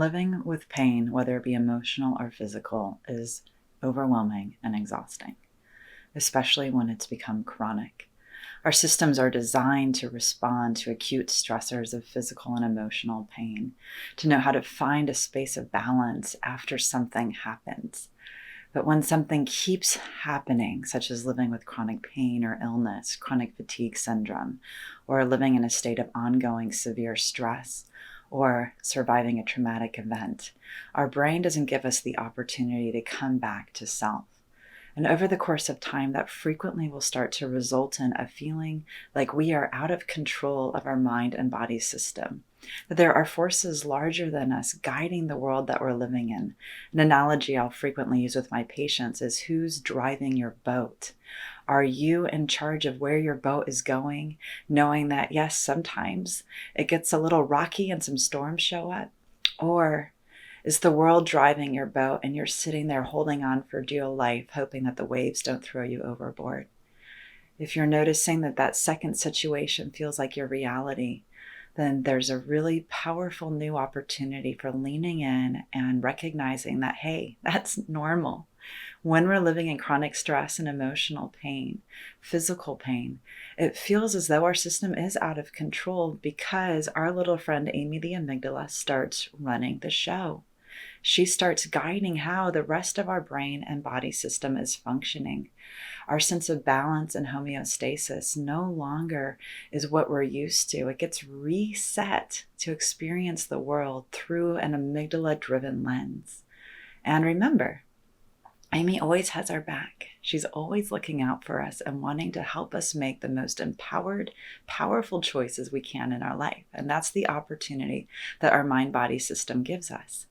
Living with pain, whether it be emotional or physical, is overwhelming and exhausting, especially when it's become chronic. Our systems are designed to respond to acute stressors of physical and emotional pain, to know how to find a space of balance after something happens. But when something keeps happening, such as living with chronic pain or illness, chronic fatigue syndrome, or living in a state of ongoing severe stress, or surviving a traumatic event, our brain doesn't give us the opportunity to come back to self. And over the course of time, that frequently will start to result in a feeling like we are out of control of our mind and body system, that there are forces larger than us guiding the world that we're living in. An analogy I'll frequently use with my patients is, who's driving your boat? Are you in charge of where your boat is going, knowing that, yes, sometimes it gets a little rocky and some storms show up? Or is the world driving your boat and you're sitting there holding on for dear life, hoping that the waves don't throw you overboard? If you're noticing that that second situation feels like your reality, then there's a really powerful new opportunity for leaning in and recognizing that, hey, that's normal. When we're living in chronic stress and emotional pain, physical pain, it feels as though our system is out of control because our little friend Amy the Amygdala starts running the show. She starts guiding how the rest of our brain and body system is functioning. Our sense of balance and homeostasis no longer is what we're used to. It gets reset to experience the world through an amygdala-driven lens. And remember, Amy always has our back. She's always looking out for us and wanting to help us make the most empowered, powerful choices we can in our life. And that's the opportunity that our mind-body system gives us.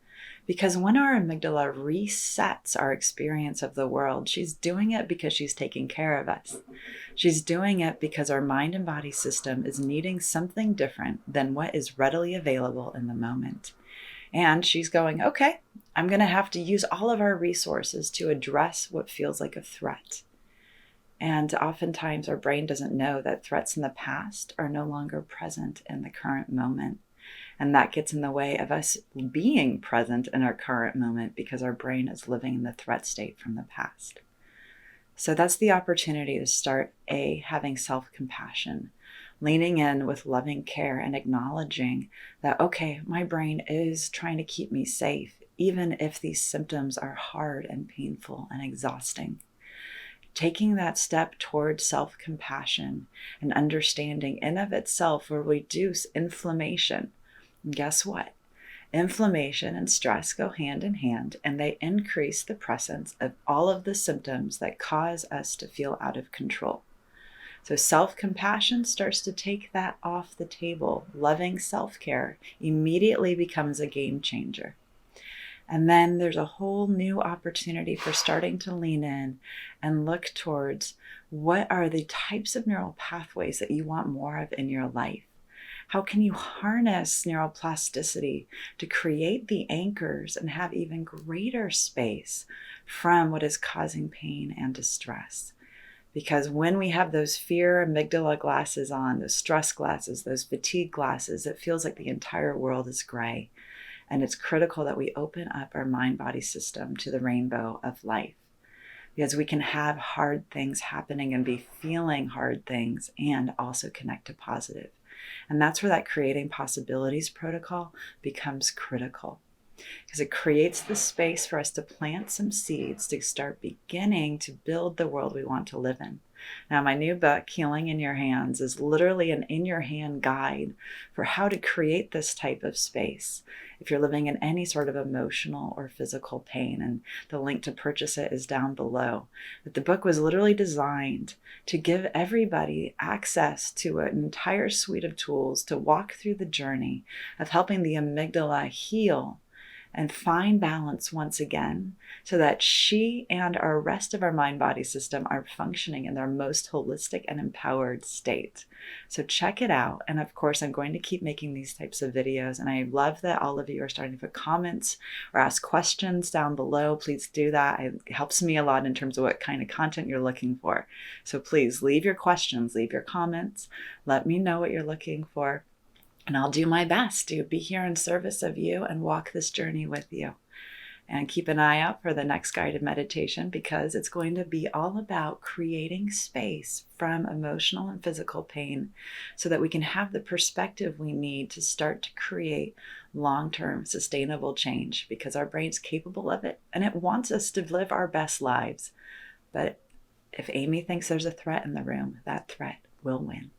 Because when our amygdala resets our experience of the world, she's doing it because she's taking care of us. She's doing it because our mind and body system is needing something different than what is readily available in the moment. And she's going, okay, I'm going to have to use all of our resources to address what feels like a threat. And oftentimes our brain doesn't know that threats in the past are no longer present in the current moment. And that gets in the way of us being present in our current moment because our brain is living in the threat state from the past. So that's the opportunity to start having self-compassion, leaning in with loving care and acknowledging that, okay, my brain is trying to keep me safe, even if these symptoms are hard and painful and exhausting. Taking that step towards self-compassion and understanding in of itself will reduce inflammation. And guess what? Inflammation and stress go hand in hand, and they increase the presence of all of the symptoms that cause us to feel out of control. So self-compassion starts to take that off the table. Loving self-care immediately becomes a game changer. And then there's a whole new opportunity for starting to lean in and look towards what are the types of neural pathways that you want more of in your life. How can you harness neuroplasticity to create the anchors and have even greater space from what is causing pain and distress? Because when we have those fear amygdala glasses on, those stress glasses, those fatigue glasses, it feels like the entire world is gray. And it's critical that we open up our mind-body system to the rainbow of life. Because we can have hard things happening and be feeling hard things and also connect to positive. And that's where that creating possibilities protocol becomes critical. Because it creates the space for us to plant some seeds to start beginning to build the world we want to live in. Now, my new book, Healing in Your Hands, is literally an in-your-hand guide for how to create this type of space if you're living in any sort of emotional or physical pain. And the link to purchase it is down below. But the book was literally designed to give everybody access to an entire suite of tools to walk through the journey of helping the amygdala heal and find balance once again so that she and our rest of our mind-body system are functioning in their most holistic and empowered state. So check it out. And of course, I'm going to keep making these types of videos. And I love that all of you are starting to put comments or ask questions down below. Please do that. It helps me a lot in terms of what kind of content you're looking for. So please leave your questions, leave your comments. Let me know what you're looking for. And I'll do my best to be here in service of you and walk this journey with you. And keep an eye out for the next guided meditation, because it's going to be all about creating space from emotional and physical pain so that we can have the perspective we need to start to create long-term sustainable change, because our brain's capable of it and it wants us to live our best lives. But if Amy thinks there's a threat in the room, that threat will win.